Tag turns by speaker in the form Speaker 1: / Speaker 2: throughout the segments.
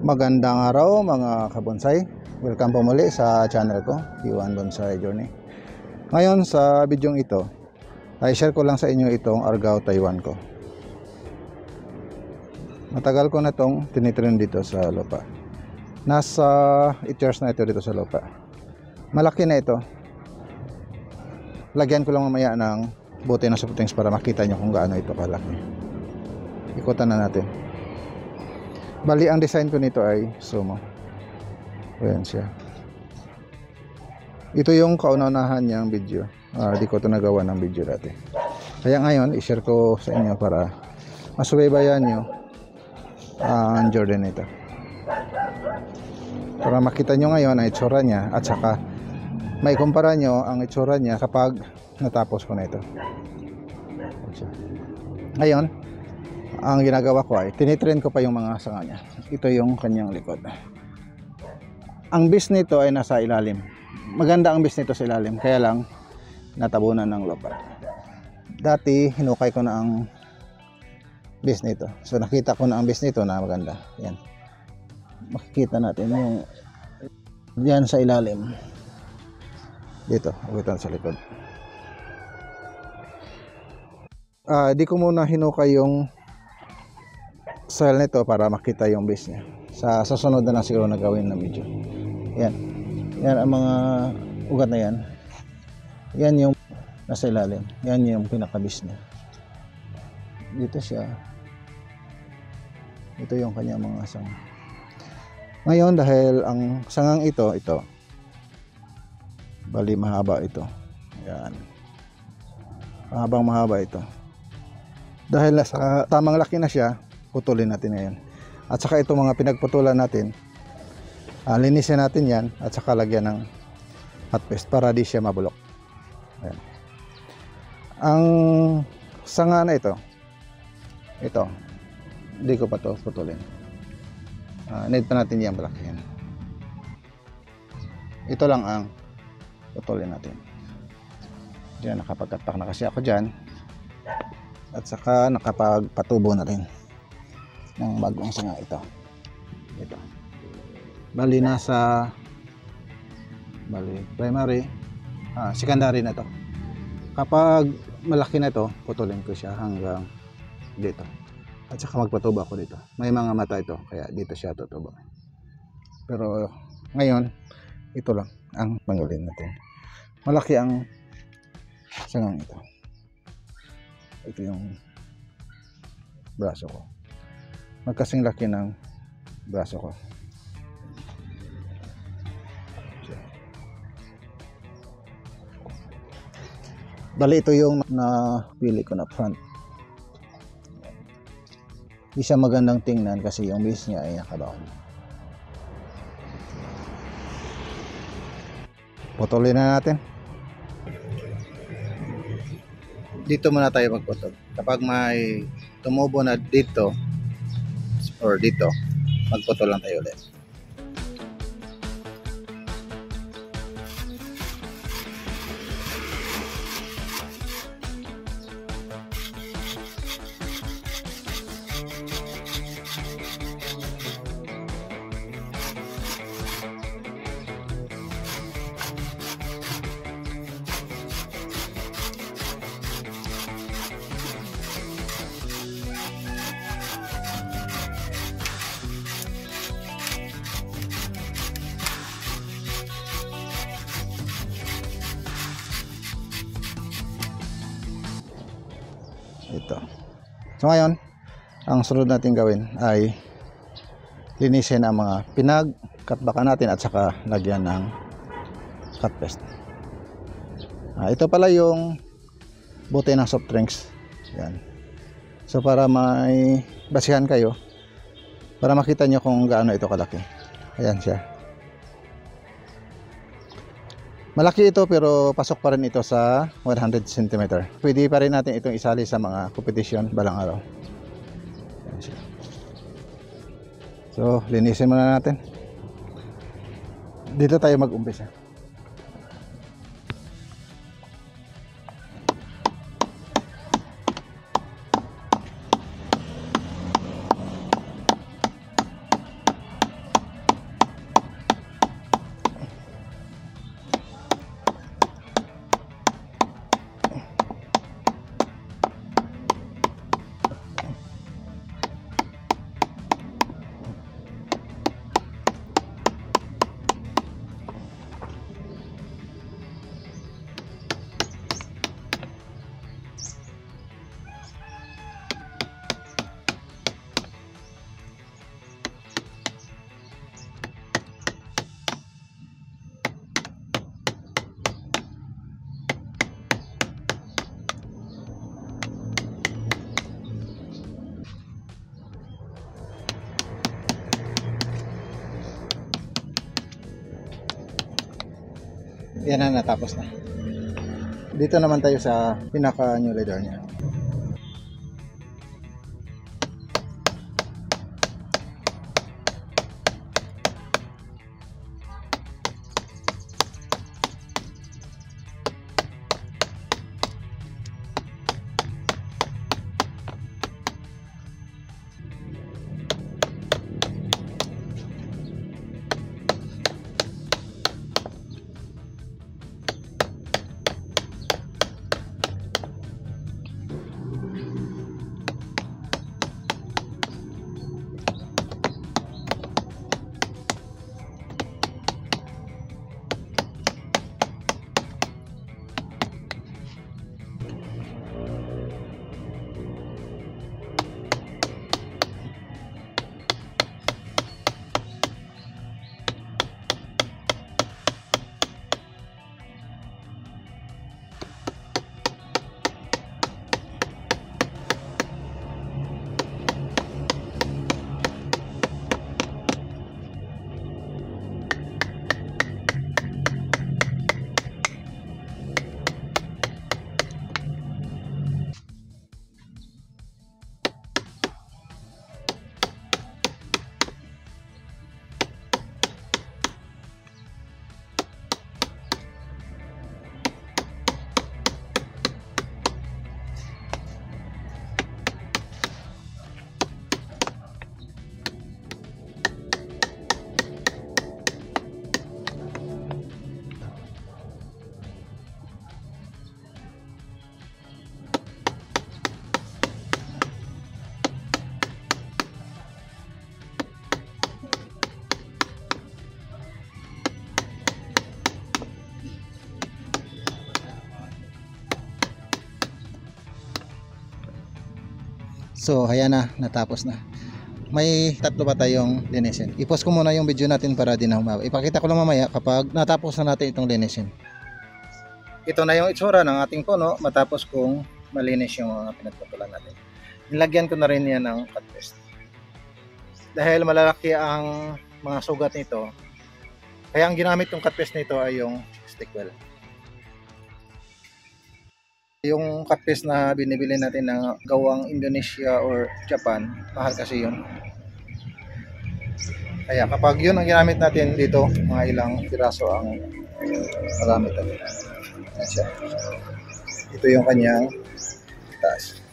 Speaker 1: Magandang araw mga kabonsai. Welcome po muli sa channel ko, Iwan Bonsai Journey. Ngayon sa video ito, ay share ko lang sa inyo itong Argao Taiwan ko. Matagal ko na itong tinitrain dito sa lupa. Nasa 8 years na ito dito sa lupa. Malaki na ito. Lagyan ko lang mamaya ng bote ng soft drinks para makita nyo kung gaano ito kalaki. Ikutan na natin. Bali, ang design ko nito ay sumo. Ayan siya. Ito yung kauna-unahan niyang video. Di ko ito nagawa ng video dati. Kaya ngayon, i-share ko sa inyo para masubaybayan nyo ang Jordan nito. Para makita nyo ngayon ang itsura niya at saka may kumpara nyo ang itsura niya kapag natapos ko na ito. Ngayon, ang ginagawa ko ay tinitrain ko pa yung mga sanga niya. Ito yung kanyang likod. Ang base nito ay nasa ilalim. Maganda ang base nito sa ilalim, kaya lang natabunan ng lupa. Dati hinukay ko na ang base nito. So nakita ko na ang base nito na maganda. Yan. Makikita natin yung diyan sa ilalim. Dito, uwitan sa likod. Di ko muna hinukay yung soil nito para makita yung base niya. Sa susunod na lang siguro na gawin na video. Yan. Yan ang mga ugat na yan. Yan yung nasa ilalim. Yan yung pinaka-base niya. Dito siya. Ito yung kanyang mga sanga. Ngayon dahil ang sangang ito, bali mahaba ito. Yan. Mahaba ito. Dahil nasa tamang laki na siya, putulin natin ngayon. At saka itong mga pinagputulan natin, linisin natin yan at saka lagyan ng hot paste para di siya mabulok. Ayan. Ang sanga na ito, hindi ko pa ito putulin. Need pa natin yan balakin. Ito lang ang putulin natin. Diyan, nakapagkatak na kasi ako dyan. At saka nakapagpatubo na rin ng bagong sanga ito. Bali nasa primary, secondary na ito. Kapag malaki na ito, putulin ko siya hanggang dito. At saka magpatubo ako dito. May mga mata ito, kaya dito siya tutubo. Pero ngayon, ito lang ang pangulin natin. Malaki ang sangang ito. Ito yung braso ko. Magkasing laki ng braso ko. Bali ito yung napili ko na front. Di siya magandang tingnan kasi yung base niya ay nakabaon. Putulin na natin. Dito muna tayo magputol. Kapag may tumubo na dito or dito, magputol lang tayo ulit. Ito. So ngayon, ang sunod natin gawin ay linisin ang mga pinag-cutbackan natin at saka lagyan ng cut paste. Ito pala yung bote ng soft drinks. Yan. So para may basihan kayo, para makita nyo kung gaano ito kalaki. Ayan siya. Malaki ito pero pasok pa rin ito sa 100 cm. Pwede pa rin natin itong isali sa mga competition balang araw. Ayan siya. So, linisin muna natin. Dito tayo mag-umpisa. Yan na, natapos na. Dito naman tayo sa pinaka new leader niya. So, ayan na, natapos na. May tatlo pa tayong linisin. I-pause ko muna yung video natin para di na humawa. Ipakita ko lang mamaya kapag natapos na natin itong linisin. Ito na yung itsura ng ating puno matapos kong malinis yung mga pinagputulan natin. Nilagyan ko na rin yan ng cut paste. Dahil malalaki ang mga sugat nito, kaya ang ginamit yung cut paste nito ay yung stick well. Yung cut paste na binibili natin na gawang Indonesia or Japan, mahal kasi yun. Kaya kapag yun ang ginamit natin dito, mga ilang piraso ang magamit natin. Ayan siya. Ito yung kanyang taas.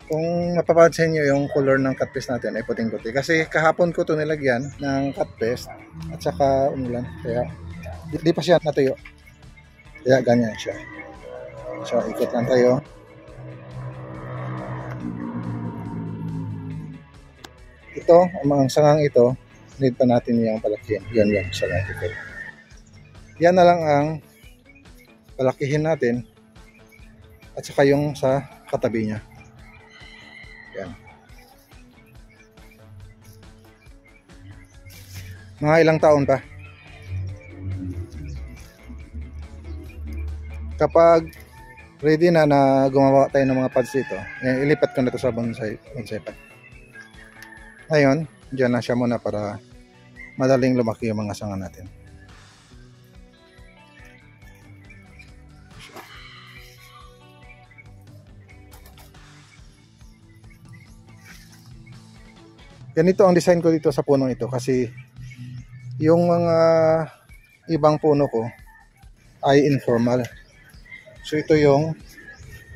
Speaker 1: Kung mapapansin nyo yung color ng cut paste natin ay puting-puti. Kasi kahapon ko ito nilagyan ng cut paste at saka umulan. Kaya di pa siya natuyo. Kaya ganyan siya. So ikot lang tayo. Ito, ang mga sangang ito, need pa natin yung palakihin. Yan lang sa natin. Yan na lang ang palakihin natin at saka yung sa katabi niya. Yan. Mga ilang taon pa. Kapag ready na gumawa tayo ng mga pads dito, ilipat ko na ito sa bonsai pad. Ngayon, dyan na siya muna para madaling lumaki yung mga sanga natin. Ganito ang design ko dito sa punong ito kasi yung mga ibang puno ko ay informal. So ito yung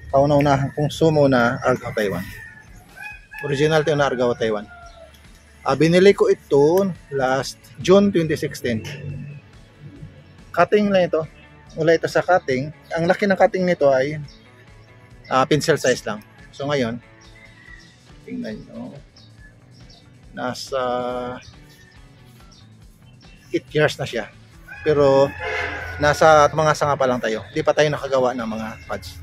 Speaker 1: kauna-unahan kong sumo na Argao Taiwan. Original ito na Argao Taiwan. Binili ko ito last June 2016. Cutting lang ito. Mula ito sa cutting. Ang laki ng cutting nito ay pencil size lang. So ngayon, tingnan nyo. Nasa 8 years na siya. Pero nasa mga sanga pa lang tayo. Hindi pa tayo nakagawa ng mga pads.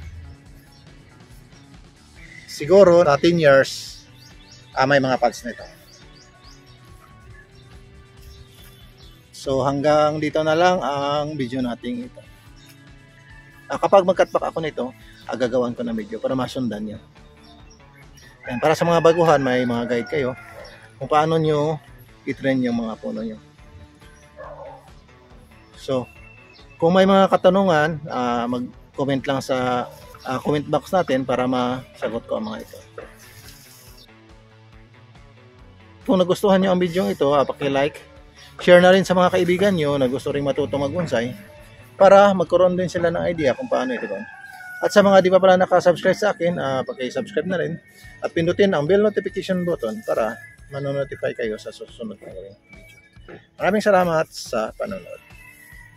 Speaker 1: Siguro 10 years may mga pads nito. So hanggang dito na lang ang video natin ito. Kapag mag-cut back ako nito, gagawan ko ng video para masundan nyo. Yan, para sa mga baguhan, may mga guide kayo kung paano nyo i-train yung mga puno nyo. So, kung may mga katanungan, mag-comment lang sa comment box natin para masagot ko ang mga ito. Kung nagustuhan nyo ang video ito, paki-like, share na rin sa mga kaibigan nyo na gusto rin matuto mag-bonsai para magkaroon din sila ng idea kung paano ito. At sa mga di pa pala nakasubscribe sa akin, paki-subscribe na rin at pindutin ang bell notification button para manonotify kayo sa susunod na video. Maraming salamat sa panonood.